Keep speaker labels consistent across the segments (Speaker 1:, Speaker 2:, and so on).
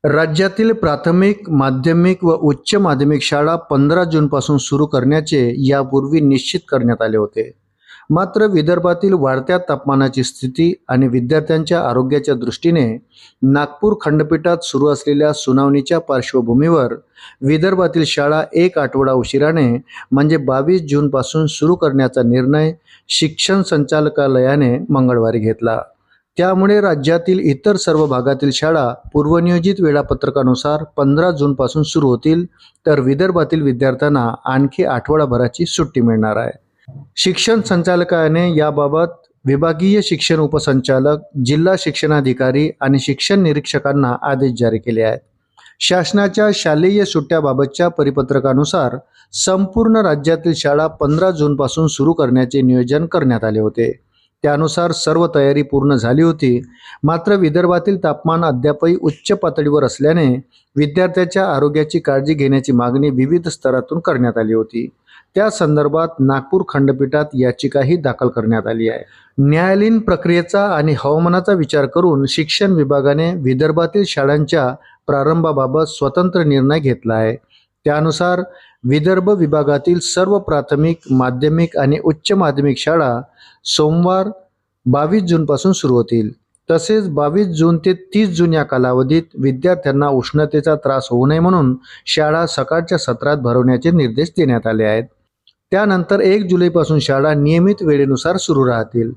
Speaker 1: राज्यातील प्राथमिक, माध्यमिक व उच्च माध्यमिक शाळा 15 जूनपासून सुरू करण्याचे यापूर्वी निश्चित करण्यात आले होते. मात्र विदर्भातील वाढत्या तापमानाची स्थिती आणि विद्यार्थ्यांच्या आरोग्याच्या दृष्टीने नागपूर खंडपीठात सुरू असलेल्या सुनावणीच्या पार्श्वभूमीवर विदर्भातील शाळा एक आठवडा उशिराने म्हणजे 22 जूनपासून सुरू करण्याचा निर्णय शिक्षण संचालकालयाने मंगळवारी घेतला. त्यामुळे राज्यातील इतर सर्व भागातील शाळा पूर्वनियोजित वेळापत्रकानुसार 15 जूनपासून सुरू होतील, तर विदर्भातील विद्यार्थ्यांना आणखी आठवडाभराची सुट्टी मिळणार आहे. शिक्षण संचालकालयाने याबाबत विभागीय शिक्षण उपसंचालक, जिल्हा शिक्षणाधिकारी आणि शिक्षण निरीक्षकांना आदेश जारी केले आहेत. शासनाच्या शालेय सुट्ट्याबाबतच्या परिपत्रकानुसार संपूर्ण राज्यातील शाळा 15 जूनपासून सुरू करण्याचे नियोजन करण्यात आले होते. त्यानुसार सर्व तयारी पूर्ण झाली होती. मात्र विदर्भातील तापमान अद्यापही उच्च पातळीवर असल्याने विद्यार्थ्याच्या आरोग्याची काळजी घेण्याची मागणी विविध स्तरातून करण्यात आली होती. त्या संदर्भात नागपूर खंडपीठात याचिकाही दाखल करण्यात आली आहे. न्यायालयीन प्रक्रियेचा आणि हवामानाचा विचार करून शिक्षण विभागाने विदर्भातील शाळांच्या प्रारंभाबाबत स्वतंत्र निर्णय घेतला आहे. त्यानुसार विदर्भ विभागातील सर्व प्राथमिक, माध्यमिक आणि उच्च माध्यमिक शाळा सोमवार 22 जूनपासून सुरू होतील. तसेच 22 जून ते 30 जून या कालावधीत विद्यार्थ्यांना उष्णतेचा त्रास होऊ नये म्हणून शाळा सकाळच्या सत्रात भरवण्याचे निर्देश देण्यात आले आहेत. त्यानंतर 1 जुलैपासून शाळा नियमित वेळेनुसार सुरू राहतील.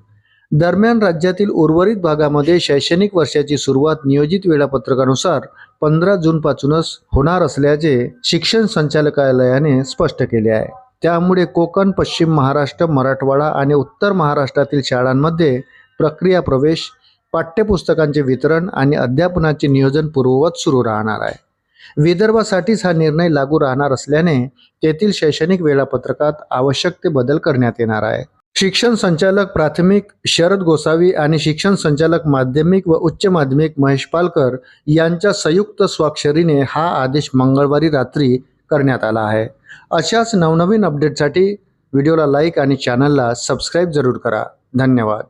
Speaker 1: दरम्यान राज्यातील उर्वरित भागामध्ये शैक्षणिक वर्षाची सुरुवात नियोजित वेळापत्रकानुसार 15 जूनपासूनच होणार असल्याचे शिक्षण संचालकालयाने स्पष्ट केले आहे. त्यामुळे कोकण, पश्चिम महाराष्ट्र, मराठवाडा आणि उत्तर महाराष्ट्रातील शाळांमध्ये प्रक्रिया प्रवेश, पाठ्यपुस्तकांचे वितरण आणि अध्यापनाचे नियोजन पूर्ववत सुरू राहणार आहे. विदर्भासाठीच हा निर्णय लागू राहणार असल्याने तेथील शैक्षणिक वेळापत्रकात आवश्यक ते बदल करण्यात येणार आहे. शिक्षण संचालक प्राथमिक शरद गोसावी आणि शिक्षण संचालक माध्यमिक व उच्च माध्यमिक महेश पालकर यांच्या संयुक्त स्वाक्षरीने हा आदेश मंगळवारी रात्री करण्यात आला आहे. अशाच नवनवीन अपडेटसाठी व्हिडिओला लाईक आणि चॅनलला सबस्क्राईब जरूर करा. धन्यवाद.